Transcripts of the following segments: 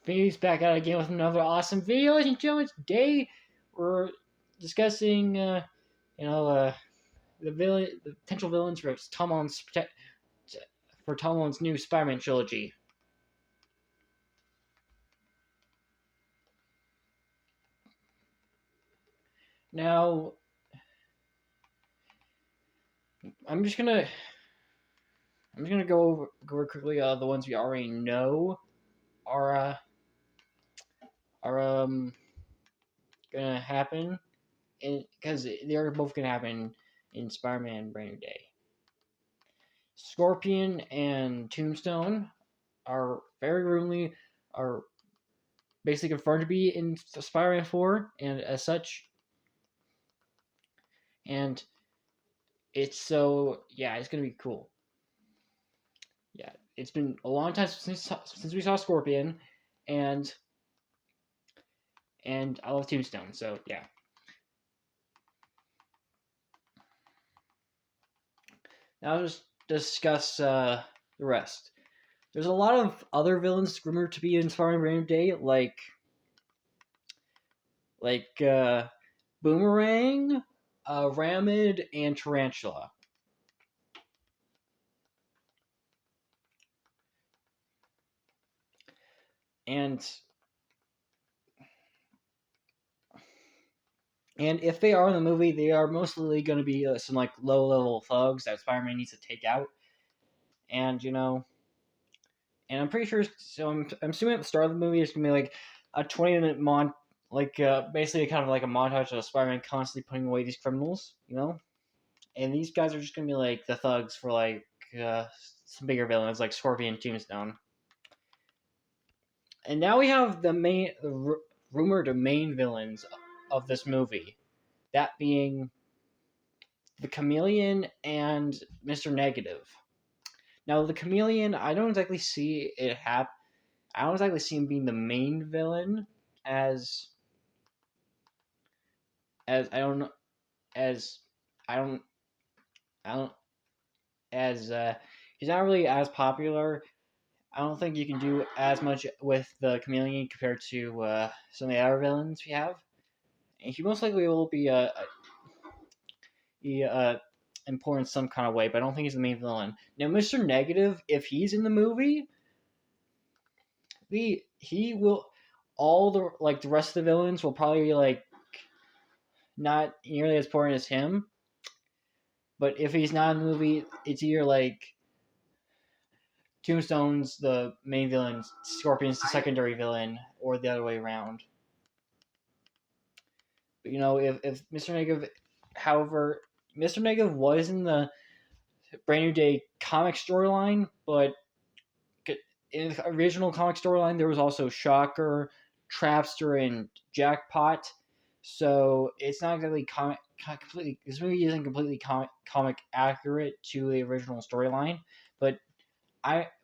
Phoenix back out again with another awesome video. Ladies and gentlemen, today we're discussing, the potential villains for Tom Holland's new Spider-Man trilogy. Now, I'm just gonna go over quickly the ones we already know are gonna happen, because they're both gonna happen in Spider-Man Brand New Day. Scorpion and Tombstone are very rumoredly are basically confirmed to be in Spider-Man 4, and as such, and it's gonna be cool. Yeah, it's been a long time since we saw Scorpion, and I love Tombstone, so yeah. Now I'll just discuss the rest. There's a lot of other villains rumored to be in Spider-Man Brand New Day, like Boomerang, Ramid, and Tarantula. And if they are in the movie, they are mostly going to be some like low-level thugs that Spider-Man needs to take out. And and I'm pretty sure. So I'm assuming at the start of the movie, it's gonna be like a 20-minute basically kind of like a montage of Spider-Man constantly putting away these criminals, And these guys are just gonna be like the thugs for some bigger villains like Scorpion and Tombstone. And now we have the rumored main villains of this movie, that being the Chameleon and Mr. Negative. Now, the Chameleon, I don't exactly see him being the main villain, as I don't know, as I don't I don't as he's not really as popular. I don't think you can do as much with the Chameleon compared to some of the other villains we have. And he most likely will be important in some kind of way, but I don't think he's the main villain. Now, Mr. Negative, if he's in the movie, he will all the rest of the villains will probably be not nearly as important as him. But if he's not in the movie, it's either like Tombstone's the main villain, Scorpion's the secondary villain, or the other way around. But if Mr. Negative, however, Mr. Negative was in the Brand New Day comic storyline, but in the original comic storyline, there was also Shocker, Trapster, and Jackpot. So it's not exactly completely. This movie isn't completely comic accurate to the original storyline, but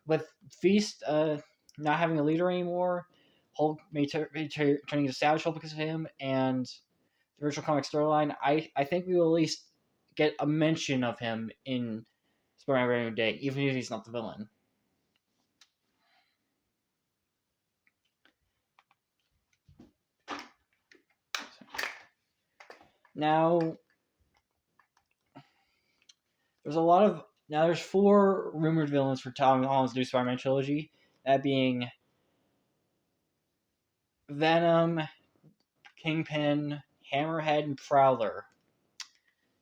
with Feast not having a leader anymore, Hulk turning into Savage Hulk because of him, and the original comic storyline, I think we will at least get a mention of him in Spider-Man Brand New Day, even if he's not the villain. Now, there's 4 rumored villains for Tom Holland's new Spider-Man trilogy, that being Venom, Kingpin, Hammerhead, and Prowler.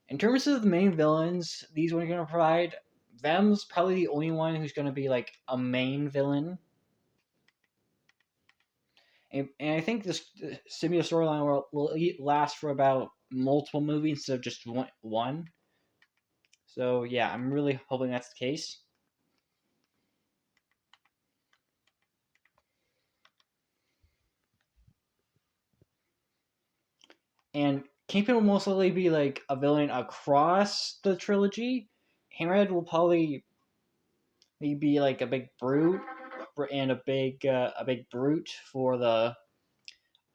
In terms of the main villains, these ones are going to provide, Venom's probably the only one who's going to be like a main villain. And I think this symbiote storyline will last for about multiple movies instead of just one. So yeah, I'm really hoping that's the case. And Kingpin will most likely be like a villain across the trilogy. Hammerhead will probably be like a big brute and a big brute for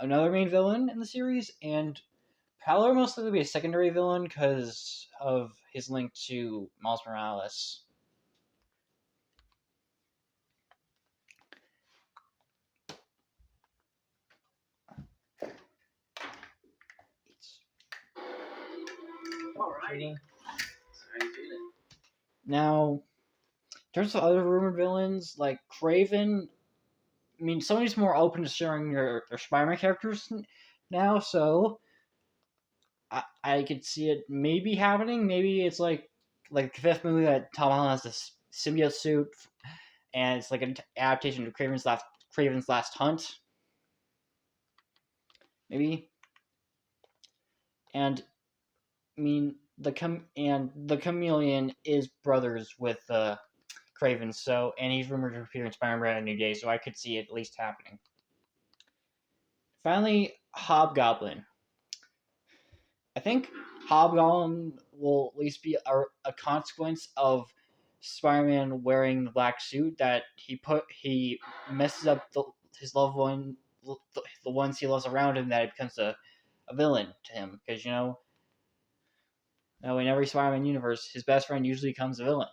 another main villain in the series, and Prowler most likely be a secondary villain because of his link to Miles Morales. happening. Now, in terms of other rumored villains, like Craven, I mean, Sony's more open to sharing their Spider-Man characters now, so I could see it maybe happening. Maybe it's like the fifth movie that Tom Holland has this symbiote suit, and it's like an adaptation of Craven's Last Hunt. Maybe. And I mean the Chameleon is brothers with Craven, so and he's rumored to appear in Spider-Man: A New Day, so I could see it at least happening. Finally, Hobgoblin. I think Hobgoblin will at least be a consequence of Spider-Man wearing the black suit that he messes up his loved one, the ones he loves around him, that it becomes a villain to him, because in every Spider-Man universe, his best friend usually becomes a villain.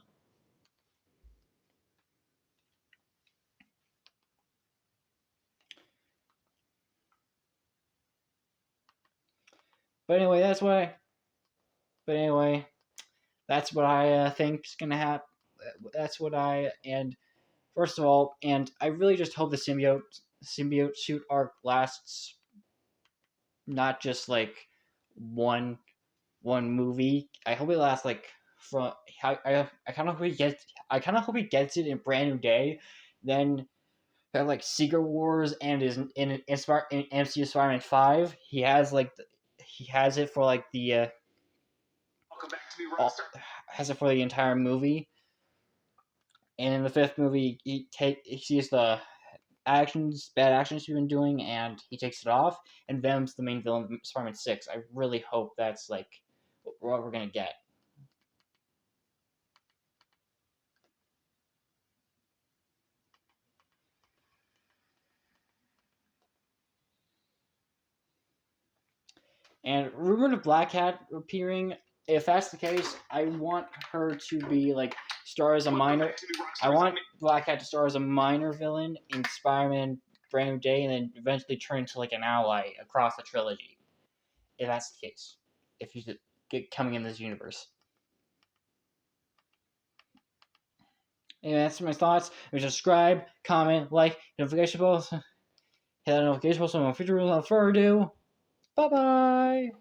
But anyway, that's what I think is gonna happen. That's what and first of all, and I really just hope the symbiote suit arc lasts not just like one movie. I hope it lasts like from I kind of hope he gets it in Brand New Day, then like Secret Wars and is in MCU Spider-Man 5. He has it for like the has it for the entire movie. And in the fifth movie, he sees the bad actions he's been doing, and he takes it off. And Venom's the main villain of Spider-Man 6. I really hope that's like what we're gonna get. And rumored of Black Cat appearing. If that's the case, I want her to be like star as a minor. I want Black Cat to star as a minor villain in Spider-Man: Brand New Day, and then eventually turn into like an ally across the trilogy. If that's the case, if you get coming in this universe. And that's my thoughts. Subscribe, comment, like, notification bells. Hit that notification bell so no future without further ado. Bye bye.